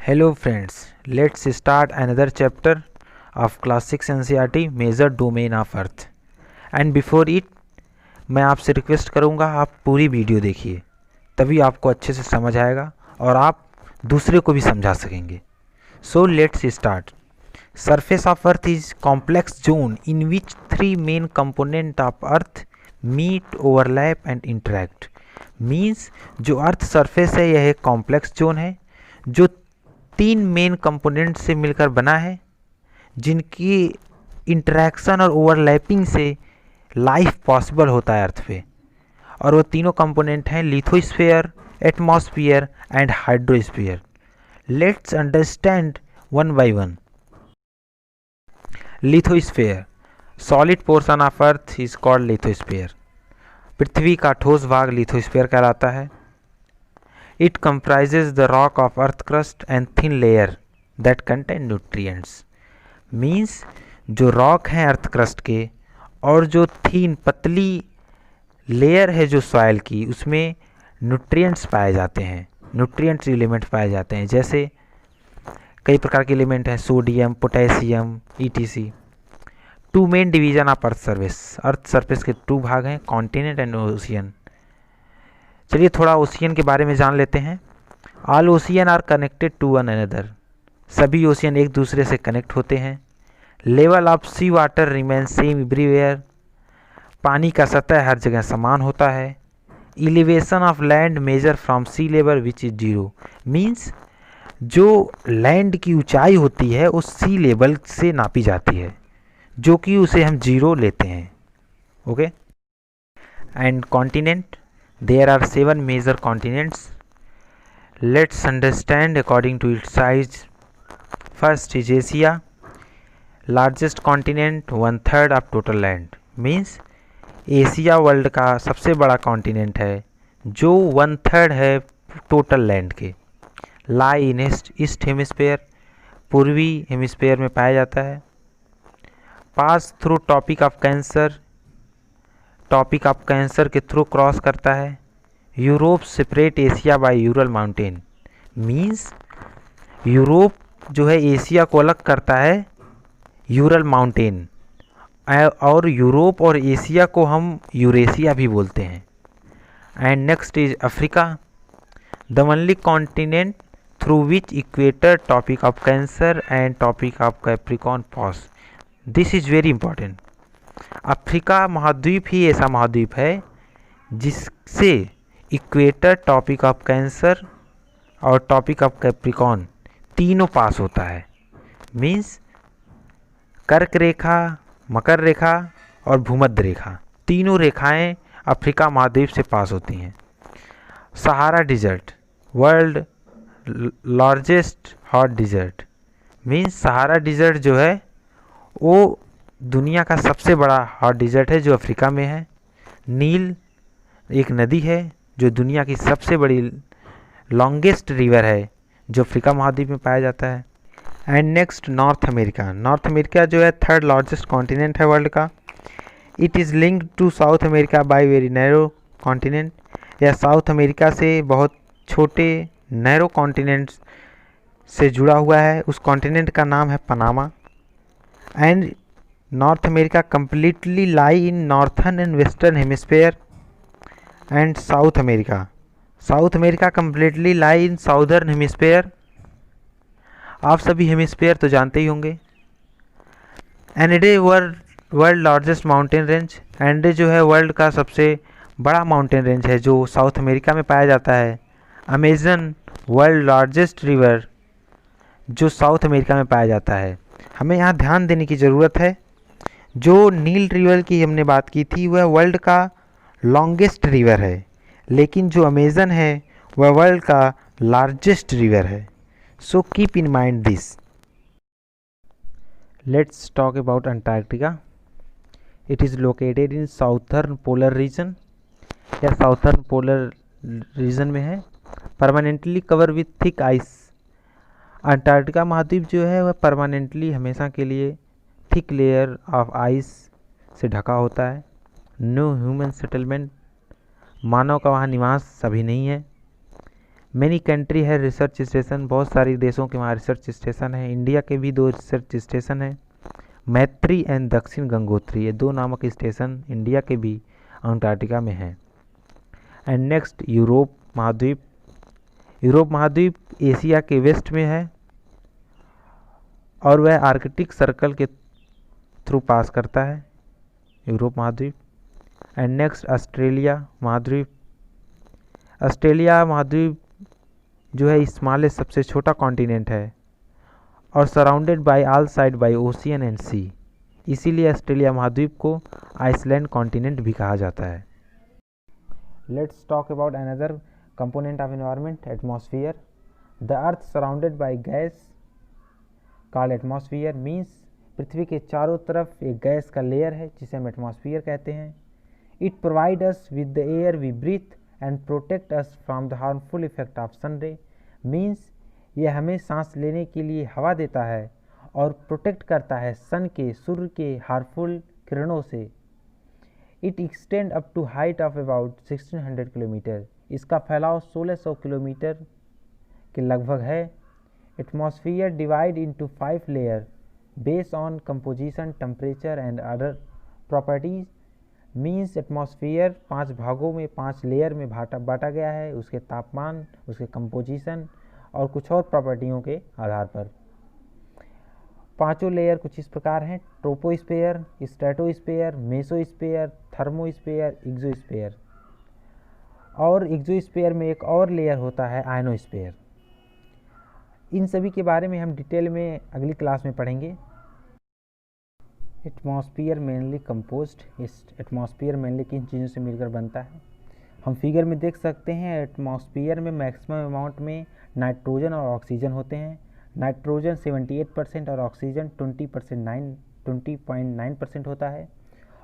Hello friends, let's start another chapter of Class 6 NCERT Major Domain of Earth. And before it, मैं आपसे request करूँगा आप पूरी video देखिए, तभी आपको अच्छे से समझ आएगा और आप दूसरे को भी समझा सकेंगे. So let's start. Surface of Earth is complex zone in which three main components of Earth meet, overlap and interact. Means जो अर्थ सरफेस है यह एक कॉम्प्लेक्स जोन है जो तीन मेन कंपोनेंट से मिलकर बना है, जिनकी इंटरेक्शन और ओवरलैपिंग से लाइफ पॉसिबल होता है अर्थ पे. और वो तीनों कंपोनेंट हैं lithosphere, atmosphere and hydrosphere. Let's understand one by one. Lithosphere, solid portion of earth is called lithosphere. पृथ्वी का ठोस भाग लिथोस्फीयर कहलाता है. It comprises the rock of earth crust and thin layer that contain nutrients. Means जो rock है earth crust के और जो थीन पतली लेयर है जो सॉइल की, उसमें न्यूट्रिएंट्स पाए जाते हैं, न्यूट्रिएंट्स एलिमेंट पाए जाते हैं. जैसे कई प्रकार के एलिमेंट हैं, sodium, potassium, etc. Two main division of earth surface के टू भाग हैं, कॉन्टिनेंट एंड ओशियन. चलिए थोड़ा ओशियन के बारे में जान लेते हैं. All ocean are connected to one another. सभी ओशियन एक दूसरे से कनेक्ट होते हैं. Level of sea water remain same everywhere. पानी का सतह हर जगह समान होता है. Elevation of land measure from sea level which is zero. Means जो लैंड की ऊंचाई होती है उस सी लेवल से नापी जाती है, जो कि उसे हम जीरो लेते हैं. Okay. And continent, there are 7 major continents. Let's understand according to its size. First is Asia, largest continent, 1/3 of total land. Means Asia world का सबसे बड़ा कॉन्टिनेंट है जो 1/3 है टोटल लैंड के. लाई इन ईस्ट हेमिस्फेयर, पूर्वी hemisphere में पाया जाता है. Pass through topic of cancer के थ्रू क्रॉस करता है. Europe separate Asia by Ural mountain. Means Europe जो है एशिया को अलग करता है यूरल माउंटेन, और यूरोप और एशिया को हम यूरेशिया भी बोलते हैं. And next is Africa, the only continent through which equator, topic of cancer and topic of capricorn pass. This is very important. Africa महाद्वीप ही ऐसा महाद्वीप है जिससे इक्वेटर, टॉपिक ऑफ कैंसर और टॉपिक ऑफ कैप्रिकॉर्न तीनों पास होता है. मीन्स कर्क रेखा, मकर रेखा और भूमध्य रेखा, तीनों रेखाएं अफ्रीका महाद्वीप से पास होती हैं. Sahara desert, world largest hot desert. Means Sahara desert जो है वो दुनिया का सबसे बड़ा हॉट डिजर्ट है जो अफ्रीका में है. नील एक नदी है जो दुनिया की सबसे बड़ी लॉन्गेस्ट रिवर है जो अफ्रीका महाद्वीप में पाया जाता है. And next North America. North America जो है 3rd लार्जेस्ट कॉन्टिनेंट है वर्ल्ड का. It is linked to South America by very narrow continent. यह साउथ अमेरिका से बहुत छोटे नैरो कॉन्टिनेंट से जुड़ा हुआ है. उस कॉन्टिनेंट का नाम है Panama. And north America completely lie in northern and western hemisphere. and south America completely lie in southern hemisphere. आप सभी हेमिस्फेयर तो जानते ही होंगे. एंडे वर्ल्ड लार्जेस्ट माउंटेन रेंज. एंडे जो है वर्ल्ड का सबसे बड़ा माउंटेन रेंज है जो साउथ अमेरिका में पाया जाता है. अमेजन वर्ल्ड लार्जेस्ट रिवर जो साउथ अमेरिका में पाया जाता है. हमें यहाँ ध्यान देने की ज़रूरत है, जो नील रिवर की हमने बात की थी वह वर्ल्ड का लॉन्गेस्ट रिवर है, लेकिन जो अमेजन है वह वर्ल्ड का लार्जेस्ट रिवर है. So keep in mind this. Let's talk about Antarctica. It is located in southern polar region. यह साउथर्न पोलर रीजन में है. Permanently cover with thick ice. Antarctica महाद्वीप जो है वह परमानेंटली हमेशा के लिए थिक लेयर ऑफ आइस से ढका होता है. नो ह्यूमन सेटलमेंट, मानव का वहाँ निवास अभी नहीं है. मेनी कंट्री है रिसर्च स्टेशन, बहुत सारी देशों के वहाँ रिसर्च स्टेशन है। इंडिया के भी 2 रिसर्च स्टेशन है, मैत्री एंड दक्षिण गंगोत्री, ये 2 नामक स्टेशन इंडिया के भी अंटार्कटिका में हैं। एंड नेक्स्ट यूरोप महाद्वीप। यूरोप महाद्वीप एशिया के वेस्ट में है और वह आर्कटिक सर्कल के थ्रू पास करता है, यूरोप महाद्वीप। एंड नेक्स्ट ऑस्ट्रेलिया महाद्वीप। ऑस्ट्रेलिया महाद्वीप जो है स्मॉलेस्ट सबसे छोटा कॉन्टिनेंट है और surrounded by all side by ocean and sea, इसीलिए ऑस्ट्रेलिया महाद्वीप को आइसलैंड कॉन्टिनेंट भी कहा जाता है। Let's talk about another component of environment, atmosphere. The earth surrounded by gas called atmosphere, means पृथ्वी के चारों तरफ एक गैस का लेयर है जिसे हम एटमॉस्फेयर कहते हैं। It provide us with the air we breathe and protect us from the harmful effect of sun ray, means यह हमें सांस लेने के लिए हवा देता है और प्रोटेक्ट करता है सन के, सूर्य के हार्मफुल किरणों से। It extend up to height of about 1600 kilometer, इसका फैलाव 1600 किलोमीटर के लगभग है। Atmosphere divide into 5 layer based on composition, temperature and other properties, means atmosphere 5 भागों में 5 लेयर में बांटा गया है, उसके तापमान, उसके कंपोजिशन और कुछ और प्रॉपर्टियों के आधार पर। 5 लेयर कुछ इस प्रकार हैं: troposphere, stratosphere, mesosphere, thermosphere, exosphere. और एक्सोस्फेयर में एक और लेयर होता है आयनोस्फेयर। इन सभी के बारे में हम डिटेल में अगली क्लास में पढ़ेंगे। एटमॉस्फेयर मेनली कंपोज्ड, इस एटमॉस्फेयर मेनली किन चीज़ों से मिलकर बनता है हम फिगर में देख सकते हैं। एटमॉस्फेयर में मैक्सिमम अमाउंट में नाइट्रोजन और ऑक्सीजन होते हैं। नाइट्रोजन 78% और ऑक्सीजन 20.9% होता है।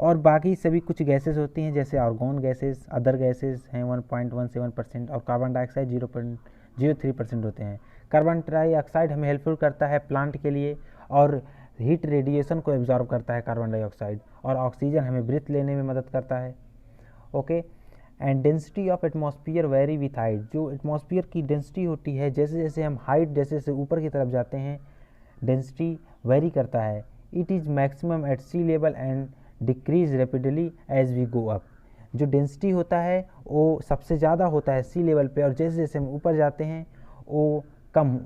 और बाकी सभी कुछ गैसेस होती हैं जैसे आर्गोन गैसेस, अदर गैसेस हैं 1.17% और कार्बन डाइऑक्साइड 0.03% होते हैं। कार्बन डाइऑक्साइड हमें हेल्पफुल करता है प्लांट के लिए और हीट रेडिएशन को एब्जॉर्ब करता है कार्बन डाइऑक्साइड, और ऑक्सीजन हमें ब्रीथ लेने में मदद करता है। Okay, and density of atmosphere very with height, जो एटमॉस्फेयर की डेंसिटी होती है जैसे जैसे हम हाइट जैसे जैसे ऊपर की तरफ जाते हैं डेंसिटी वेरी करता है। It is maximum at sea level and decrease rapidly as we go up, जो डेंसिटी होता है वो सबसे ज़्यादा होता है सी लेवल पे और जैसे जैसे हम ऊपर जाते हैं वो कम,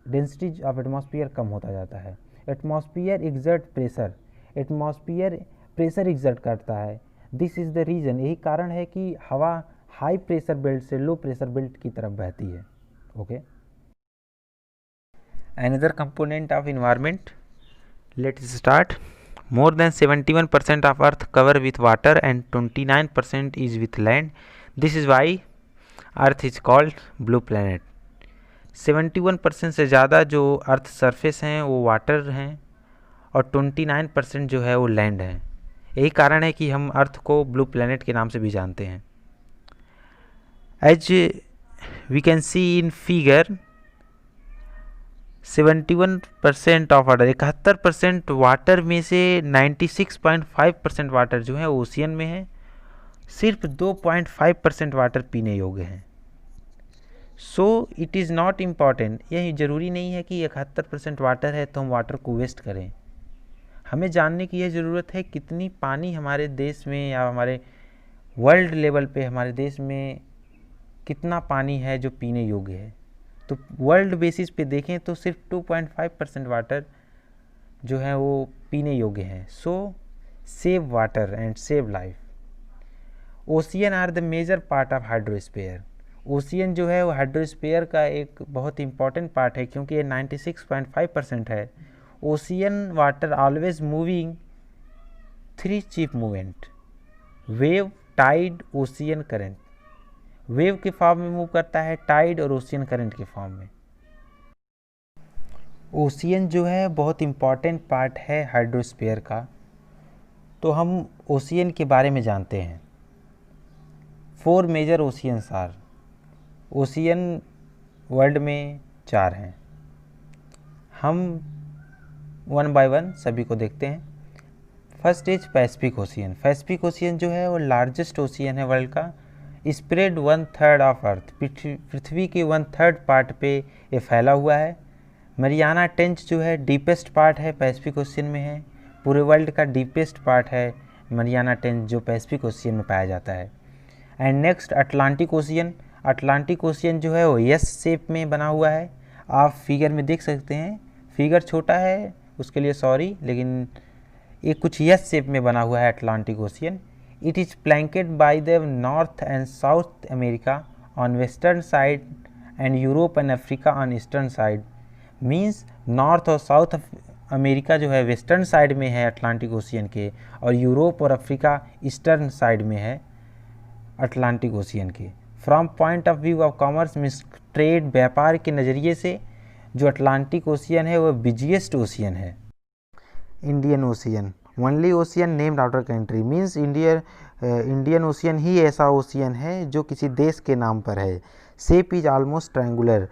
डेंसिटी ऑफ एटमॉस्फेयर कम होता जाता है। Atmosphere exert pressure, atmosphere pressure exert करता है। दिस इज़ द रीज़न, यही कारण है कि हवा हाई प्रेशर बेल्ट से लो प्रेशर बेल्ट की तरफ बहती है। Okay, another component of environment, let's start. More than 71% of Earth cover with water and 29% is with land. This is why Earth is called blue planet. 71% से ज़्यादा जो earth surface हैं वो water हैं और 29% जो है वो लैंड है। यही कारण है कि हम अर्थ को ब्लू प्लैनेट के नाम से भी जानते हैं। As we can see in figure 71% of water, 71% water में से 96.5% वाटर जो है ओशियन में है, सिर्फ 2.5% वाटर पीने योग्य हैं। So it is not important, यह ज़रूरी नहीं है कि 71% वाटर है तो हम वाटर को वेस्ट करें। हमें जानने की यह ज़रूरत है कितनी पानी हमारे देश में या हमारे वर्ल्ड लेवल पे हमारे देश में कितना पानी है जो पीने योग्य है। तो वर्ल्ड बेसिस पे देखें तो सिर्फ 2.5% वाटर जो है वो पीने योग्य हैं। So save water and save life. Ocean are the major part of hydrosphere, ocean जो है वो हाइड्रोस्फीयर का एक बहुत इंपॉर्टेंट पार्ट है क्योंकि ये 96.5% है। Ocean water always moving 3 chief movement, wave, tide, ocean current. Wave के फॉर्म में मूव करता है, टाइड और ओशियन करंट के फॉर्म में। ओशियन जो है बहुत इम्पॉर्टेंट पार्ट है हाइड्रोस्फीयर का। तो हम ओशियन के बारे में जानते हैं। 4 major oceans are, ocean world में 4 हैं। हम 1 बाय 1 सभी को देखते हैं। First is Pacific ocean. Pacific ocean जो है वो लार्जेस्ट ओशियन है वर्ल्ड का। स्प्रेड 1/3 ऑफ अर्थ, पृथ्वी के 1/3 पार्ट पे ये फैला हुआ है। मरियाना ट्रेंच जो है डीपेस्ट पार्ट है, पैसिफिक ओशियन में है। पूरे वर्ल्ड का डीपेस्ट पार्ट है मरियाना ट्रेंच जो पैसिफिक ओशियन में पाया जाता है। And next Atlantic ocean. Atlantic ocean जो है वो एस शेप में बना हुआ है, आप फिगर में देख सकते हैं। फिगर छोटा है उसके लिए सॉरी, लेकिन ये कुछ एस शेप में बना हुआ है Atlantic ocean. It is flanked by the north and south America on western side and Europe and Africa on eastern side. Means north और साउथ अमेरिका जो है वेस्टर्न साइड में है अटलांटिक ओशियन के, और यूरोप और अफ्रीका ईस्टर्न साइड में है अटलांटिक ओशियन के। From point of view of commerce means trade, व्यापार के नज़रिए से जो अटलांटिक ओशियन है वो बिजिएस्ट ओशियन है। Indian ocean, only ocean named after country, means Indian ocean ही ऐसा ओशियन है जो किसी देश के नाम पर है। Shape is almost triangular,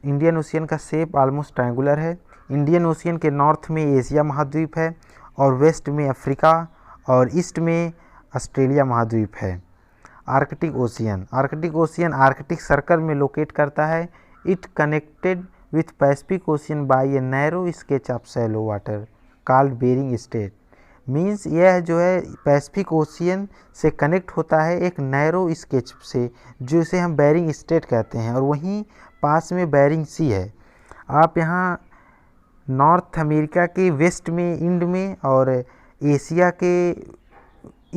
Indian ocean का शेप ऑलमोस्ट ट्रायंगुलर है। इंडियन ओशियन के नॉर्थ में एशिया महाद्वीप है, और वेस्ट में अफ्रीका, और ईस्ट में ऑस्ट्रेलिया महाद्वीप है। Arctic ocean, Arctic ocean Arctic circle में लोकेट करता है। It connected with Pacific ocean by a narrow sketch of shallow water called Bering strait, means यह जो है पैसिफिक ओशियन से कनेक्ट होता है एक नैरो स्केच से, जिसे हम बेरिंग स्ट्रेट कहते हैं, और वहीं पास में बेरिंग सी है। आप यहाँ नॉर्थ अमेरिका के वेस्ट में इंड में और एशिया के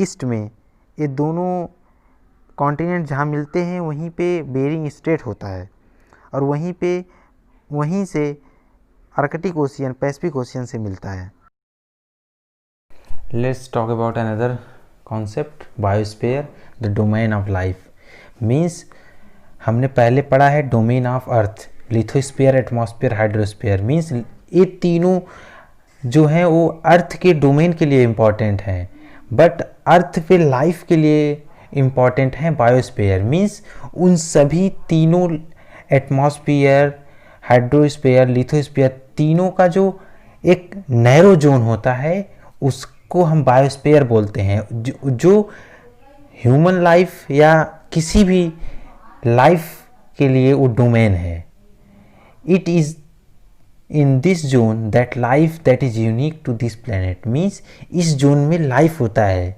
ईस्ट में, ये दोनों कॉन्टिनेंट जहाँ मिलते हैं वहीं पे बेरिंग स्ट्रेट होता है, और वहीं से आर्कटिक ओशियन पैसिफिक ओशियन से मिलता है। Let's talk about another concept, biosphere the domain of life. Means हमने पहले पढ़ा है domain of earth, lithosphere, atmosphere, hydrosphere. Means ये तीनों जो हैं वो अर्थ के डोमेन के लिए इम्पॉर्टेंट हैं, बट अर्थ पे लाइफ के लिए इम्पॉर्टेंट है बायोस्फीयर। मीन्स उन सभी तीनों एटमॉस्फेयर, हाइड्रोस्फीयर, लिथोस्फीयर तीनों का जो एक नैरो जोन होता है उसको हम बायोस्फीयर बोलते हैं, जो ह्यूमन लाइफ या किसी भी लाइफ के लिए वो डोमेन है। It is in this zone that life that is unique to this planet, means इस जोन में लाइफ होता है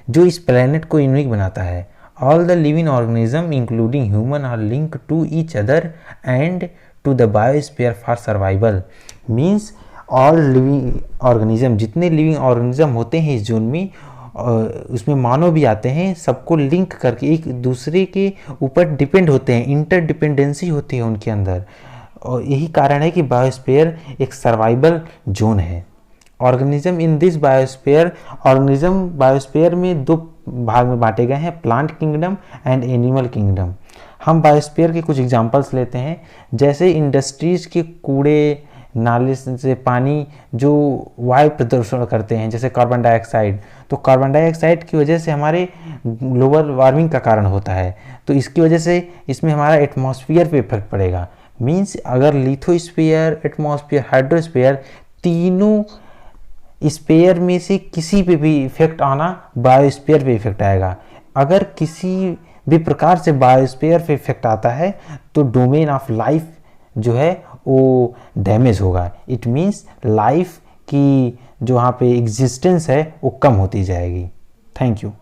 जो इस प्लेनेट को यूनिक बनाता है। All the living organism including human are link to each other and to the biosphere for survival. Means all living organism, जितने लिविंग ऑर्गेनिज्म होते हैं इस जोन में, उसमें मानव भी आते हैं, सबको लिंक करके एक दूसरे के ऊपर डिपेंड होते हैं, इंटरडिपेंडेंसी होती है उनके अंदर, और यही कारण है कि बायोस्फीयर एक सर्वाइवल जोन है। Organism in this biosphere, organism biosphere में दो भाग में बांटे गए हैं, plant kingdom and animal kingdom. हम बायोस्फीयर के कुछ एग्जांपल्स लेते हैं, जैसे इंडस्ट्रीज के कूड़े नाले से पानी जो वायु प्रदूषण करते हैं, जैसे कार्बन डाइऑक्साइड, तो कार्बन डाइऑक्साइड की वजह से हमारे ग्लोबल वार्मिंग का कारण होता है, तो इसकी वजह से इसमें हमारा एटमॉस्फेयर पे इफेक्ट पड़ेगा। मीन्स अगर लिथोस्फीयर, एटमॉस्फेयर, हाइड्रोस्फीयर तीनों स्फीयर में से किसी पे भी इफेक्ट आना, बायोस्फीयर पे इफेक्ट आएगा। अगर किसी भी प्रकार से बायोस्फीयर पे इफेक्ट आता है तो डोमेन ऑफ लाइफ जो है वो डैमेज होगा। इट मीन्स लाइफ की जो वहाँ पे एग्जिस्टेंस है वो कम होती जाएगी। Thank you.